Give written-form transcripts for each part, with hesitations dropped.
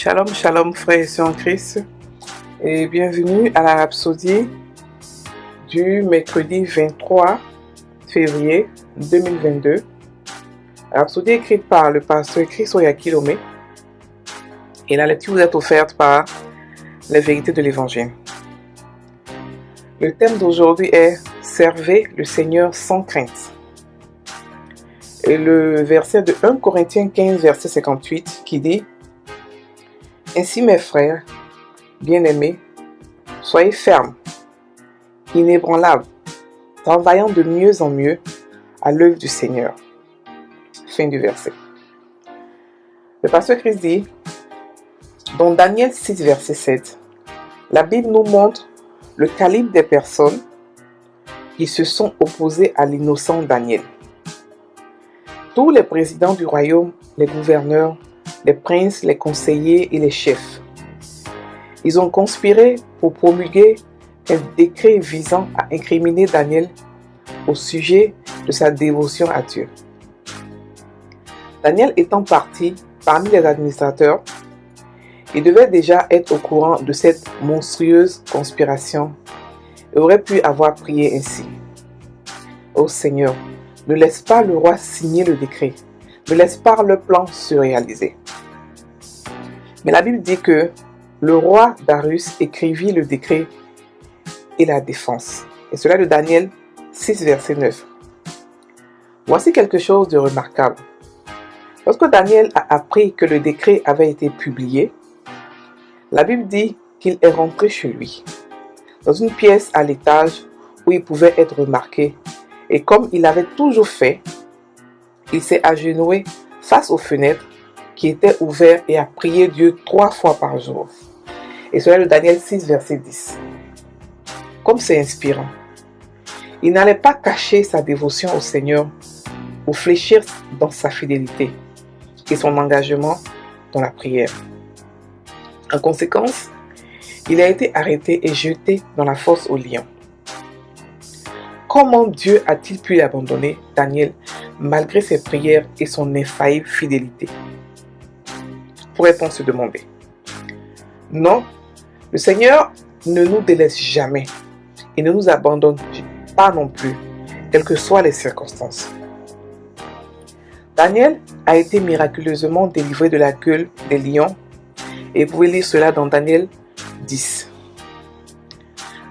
Shalom, shalom frères et sœurs en Christ et bienvenue à la rhapsodie du mercredi 23 février 2022. Rhapsodie écrite par le pasteur Chris Oyakilome et la lecture vous est offerte par les vérités de l'évangile. Le thème d'aujourd'hui est « Servez le Seigneur sans crainte ». Et le verset de 1 Corinthiens 15, verset 58 qui dit « Ainsi mes frères, bien-aimés, soyez fermes, inébranlables, travaillant de mieux en mieux à l'œuvre du Seigneur. » Fin du verset. Le pasteur Christ dit, dans Daniel 6, verset 7, la Bible nous montre le calibre des personnes qui se sont opposées à l'innocent Daniel. Tous les présidents du royaume, les gouverneurs, les princes, les conseillers et les chefs, ils ont conspiré pour promulguer un décret visant à incriminer Daniel au sujet de sa dévotion à Dieu. Daniel étant parmi les administrateurs, il devait déjà être au courant de cette monstrueuse conspiration et aurait pu avoir prié ainsi. Ô Seigneur, ne laisse pas le roi signer le décret, ne laisse pas le plan se réaliser. Mais la Bible dit que le roi Darius écrivit le décret et la défense. Et cela de Daniel 6, verset 9. Voici quelque chose de remarquable. Lorsque Daniel a appris que le décret avait été publié, la Bible dit qu'il est rentré chez lui, dans une pièce à l'étage où il pouvait être remarqué. Et comme il avait toujours fait, il s'est agenouillé face aux fenêtres qui étaient ouvertes et a prié Dieu 3 fois par jour. Et cela de Daniel 6, verset 10. Comme c'est inspirant, il n'allait pas cacher sa dévotion au Seigneur ou fléchir dans sa fidélité et son engagement dans la prière. En conséquence, il a été arrêté et jeté dans la fosse aux lions. Comment Dieu a-t-il pu l'abandonner, Daniel, malgré ses prières et son infaillible fidélité? Pourrait-on se demander? Non, le Seigneur ne nous délaisse jamais et ne nous abandonne pas non plus, quelles que soient les circonstances. Daniel a été miraculeusement délivré de la gueule des lions et vous pouvez lire cela dans Daniel 10.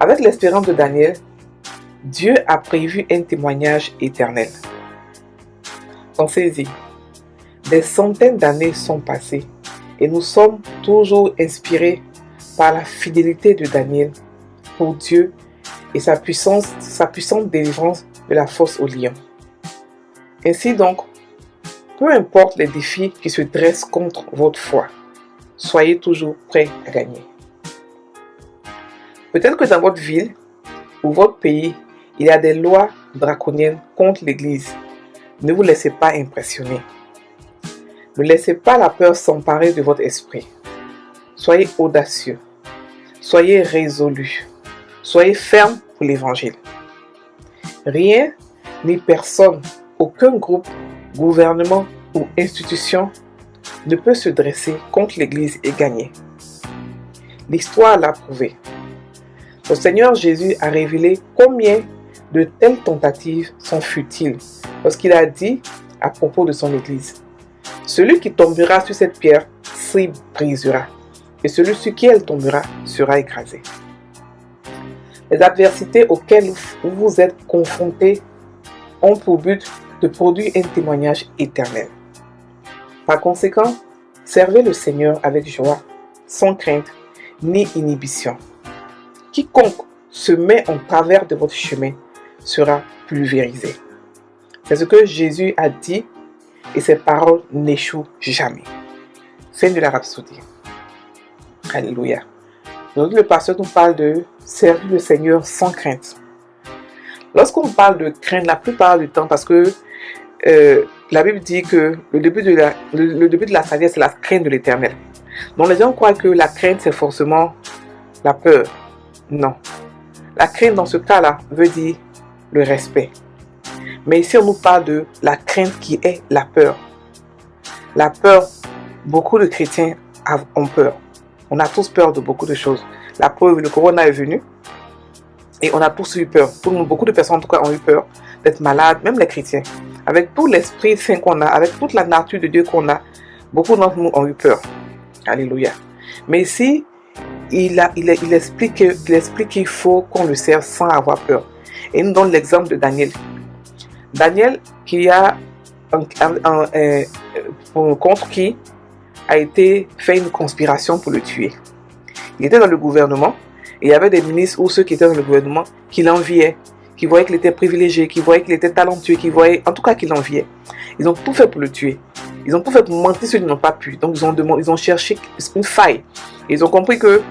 Avec l'espérance de Daniel, Dieu a prévu un témoignage éternel. Pensez-y, des centaines d'années sont passées et nous sommes toujours inspirés par la fidélité de Daniel pour Dieu et sa puissante délivrance de la fosse aux lions. Ainsi donc, peu importe les défis qui se dressent contre votre foi, soyez toujours prêts à gagner. Peut-être que dans votre ville ou votre pays, il y a des lois draconiennes contre l'Église. Ne vous laissez pas impressionner. Ne laissez pas la peur s'emparer de votre esprit. Soyez audacieux. Soyez résolus. Soyez fermes pour l'Évangile. Rien ni personne, aucun groupe, gouvernement ou institution ne peut se dresser contre l'Église et gagner. L'histoire l'a prouvé. Le Seigneur Jésus a révélé combien de telles tentatives sont futiles lorsqu'il a dit à propos de son Église, « Celui qui tombera sur cette pierre s'y brisera, et celui sur qui elle tombera sera écrasé. » Les adversités auxquelles vous êtes confrontés ont pour but de produire un témoignage éternel. Par conséquent, servez le Seigneur avec joie, sans crainte ni inhibition. Quiconque se met en travers de votre chemin sera pulvérisé. C'est ce que Jésus a dit et ses paroles n'échouent jamais. Fin de la rhapsodie. Alléluia. Donc le pasteur nous parle de servir le Seigneur sans crainte. Lorsqu'on parle de crainte, la plupart du temps, parce que la Bible dit que le début de la sagesse, c'est la crainte de l'Éternel. Donc les gens croient que la crainte, c'est forcément la peur. Non. La crainte, dans ce cas-là, veut dire le respect. Mais ici, on nous parle de la crainte qui est la peur. La peur, beaucoup de chrétiens ont peur. On a tous peur de beaucoup de choses. La preuve, le corona est venu et on a tous eu peur. Beaucoup de personnes en tout cas ont eu peur d'être malades, même les chrétiens. Avec tout l'esprit saint qu'on a, avec toute la nature de Dieu qu'on a, beaucoup d'entre nous ont eu peur. Alléluia. Mais ici, il explique qu'il faut qu'on le serve sans avoir peur. Et il nous donne l'exemple de Daniel. Daniel qui a contre qui a été fait une conspiration pour le tuer. Il était dans le gouvernement et il y avait des ministres ou ceux qui étaient dans le gouvernement qui l'enviaient, qui voyaient qu'il était privilégié, qui voyaient qu'il était talentueux, qui voyaient, en tout cas qu'il l'enviaient. Ils ont tout fait pour le tuer. Ils ont tout fait pour mentir ceux qui n'ont pas pu. Donc ils ont cherché une faille. Et ils ont compris que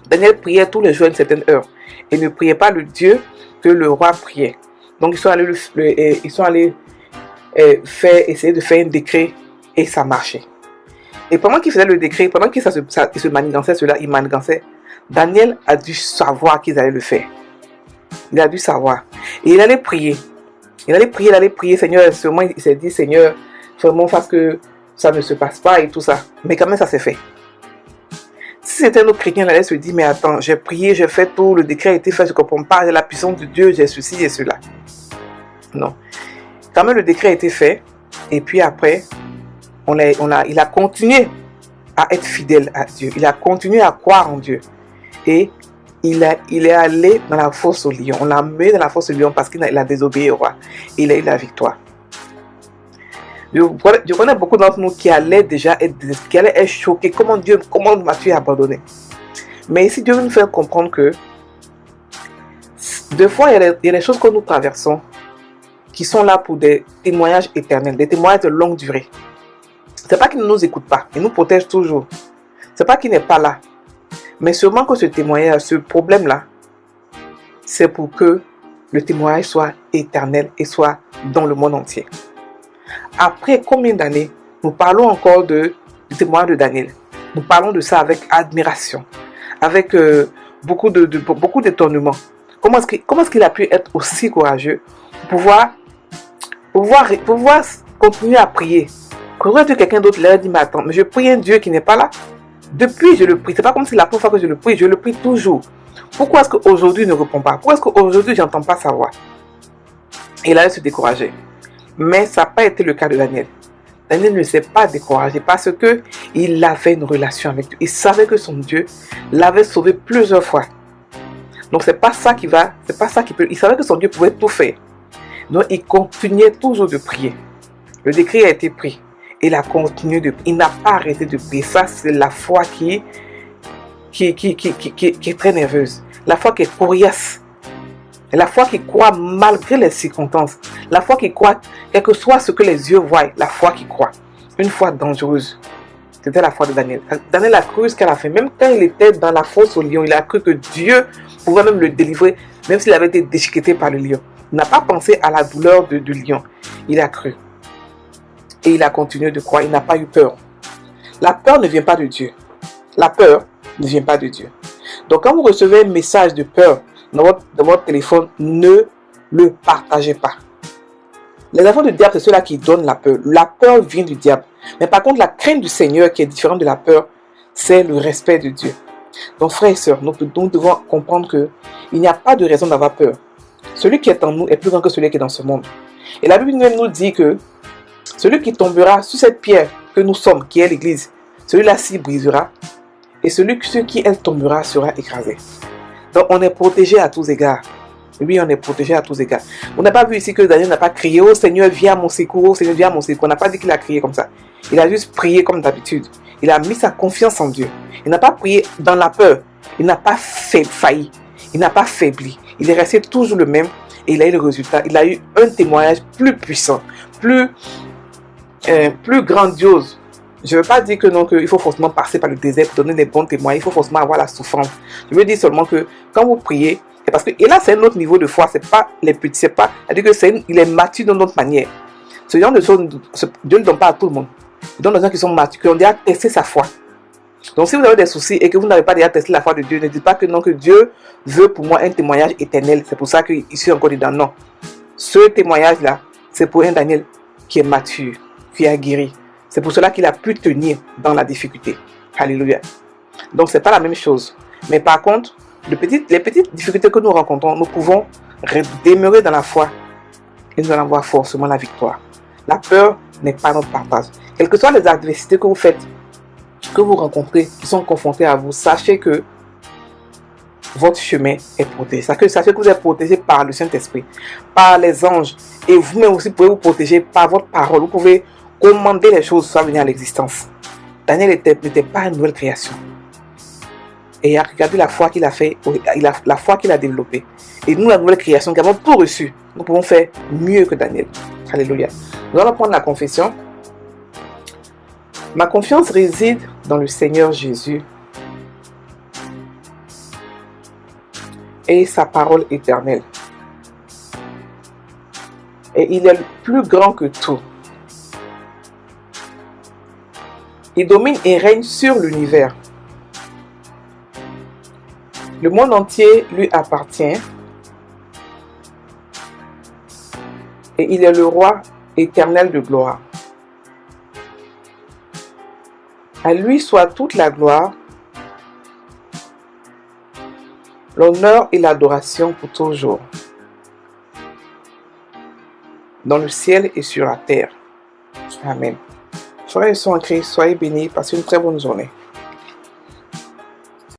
Daniel priait tous les jours à une certaine heure et ne priait pas le Dieu que le roi priait. Donc ils sont allés essayer de faire un décret et ça marchait. Et pendant qu'il faisait le décret, pendant qu'il se manigançait cela, il manigançait, Daniel a dû savoir qu'ils allaient le faire. Il a dû savoir. Et il allait prier. Il allait prier, Seigneur, sûrement il s'est dit, Seigneur, vraiment fasse que ça ne se passe pas et tout ça. Mais quand même ça s'est fait. Si c'était un autre chrétien, il allait se dire, mais attends, j'ai prié, j'ai fait tout, le décret a été fait, je ne comprends pas, j'ai la puissance de Dieu, j'ai ceci et cela. Non. Quand même le décret a été fait, et puis après, il a continué à être fidèle à Dieu. Il a continué à croire en Dieu. Et il est allé dans la fosse au lion. On l'a mis dans la fosse au lion parce qu'il a désobéi au roi. Et il a eu la victoire. Je connais beaucoup d'entre nous qui allaient déjà être choqués. Comment m'as-tu abandonné? Mais ici, Dieu veut nous faire comprendre que des fois, il y a des choses que nous traversons qui sont là pour des témoignages éternels, des témoignages de longue durée. C'est pas qu'il ne nous écoute pas, il nous protège toujours. C'est pas qu'il n'est pas là. Mais sûrement que ce témoignage, ce problème-là, c'est pour que le témoignage soit éternel et soit dans le monde entier. Après combien d'années, nous parlons encore du témoignage de Daniel. Nous parlons de ça avec admiration, avec beaucoup d'étonnement. Comment est-ce qu'il a pu être aussi courageux pour pouvoir continuer à prier? Quand quelqu'un d'autre leur dit, mais attends, mais je prie un Dieu qui n'est pas là. Depuis, je le prie. C'est pas comme si la première fois que je le prie toujours. Pourquoi est-ce qu'aujourd'hui il ne répond pas? Pourquoi est-ce qu'aujourd'hui je n'entends pas sa voix? Et il allait se décourager. Mais ça n'a pas été le cas de Daniel. Daniel ne s'est pas découragé parce qu'il avait une relation avec Dieu. Il savait que son Dieu l'avait sauvé plusieurs fois. Donc c'est pas ça qui peut. Il savait que son Dieu pouvait tout faire. Donc il continuait toujours de prier. Le décret a été pris. Il a continué de prier. Il n'a pas arrêté de prier. Ça, c'est la foi qui est très nerveuse. La foi qui est coriace. La foi qui croit malgré les circonstances. La foi qui croit, quel que soit ce que les yeux voient, la foi qui croit. Une foi dangereuse. C'était la foi de Daniel. Daniel a cru ce qu'elle a fait. Même quand il était dans la fosse au lion, il a cru que Dieu pouvait même le délivrer, même s'il avait été déchiqueté par le lion. Il n'a pas pensé à la douleur du lion. Il a cru. Et il a continué de croire. Il n'a pas eu peur. La peur ne vient pas de Dieu. La peur ne vient pas de Dieu. Donc quand vous recevez un message de peur dans votre téléphone, ne le partagez pas. Les enfants du diable, c'est ceux-là qui donnent la peur. La peur vient du diable. Mais par contre, la crainte du Seigneur qui est différente de la peur, c'est le respect de Dieu. Donc frères et sœurs, nous devons comprendre qu'il n'y a pas de raison d'avoir peur. Celui qui est en nous est plus grand que celui qui est dans ce monde. Et la Bible même nous dit que celui qui tombera sur cette pierre que nous sommes, qui est l'Église, celui-là s'y brisera. Et celui sur qui elle tombera sera écrasé. Donc on est protégé à tous égards. Oui, on est protégé à tous égards. On n'a pas vu ici que Daniel n'a pas crié « Oh Seigneur, viens à mon secours, oh Seigneur, viens à mon secours ». On n'a pas dit qu'il a crié comme ça. Il a juste prié comme d'habitude. Il a mis sa confiance en Dieu. Il n'a pas prié dans la peur. Il n'a pas failli. Il n'a pas faibli. Il est resté toujours le même et il a eu le résultat. Il a eu un témoignage plus puissant, plus grandiose. Je ne veux pas dire que non, qu'il faut forcément passer par le désert pour donner des bons témoins. Il faut forcément avoir la souffrance. Je veux dire seulement que quand vous priez, c'est parce que, et là c'est un autre niveau de foi, c'est pas les petits, c'est pas, c'est-à-dire que il est mature d'une autre manière. Ce genre de choses, Dieu ne donne pas à tout le monde. Il donne aux gens qui sont matures, qui ont déjà testé sa foi. Donc si vous avez des soucis et que vous n'avez pas déjà testé la foi de Dieu, ne dites pas que non, que Dieu veut pour moi un témoignage éternel. C'est pour ça que je suis encore dedans. Non. Ce témoignage-là, c'est pour un Daniel qui est mature, qui a guéri. C'est pour cela qu'il a pu tenir dans la difficulté. Alléluia. Donc, ce n'est pas la même chose. Mais par contre, les petites difficultés que nous rencontrons, nous pouvons demeurer dans la foi et nous allons avoir forcément la victoire. La peur n'est pas notre partage. Quelles que soient les adversités que vous faites, que vous rencontrez, qui sont confrontés à vous, sachez que votre chemin est protégé. Sachez que vous êtes protégé par le Saint-Esprit, par les anges. Et vous-même aussi pouvez vous protéger par votre parole. Vous pouvez commander les choses soit venir à l'existence. Daniel n'était pas une nouvelle création. Et regardez la foi qu'il a fait, la foi qu'il a développée. Et nous, la nouvelle création, qui avons tout reçu, nous pouvons faire mieux que Daniel. Alléluia. Nous allons prendre la confession. Ma confiance réside dans le Seigneur Jésus et sa parole éternelle. Et il est plus grand que tout. Il domine et règne sur l'univers. Le monde entier lui appartient. Et il est le roi éternel de gloire. À lui soit toute la gloire, l'honneur et l'adoration pour toujours, dans le ciel et sur la terre. Amen. Frères et sœurs en Christ, soyez bénis, passez une très bonne journée.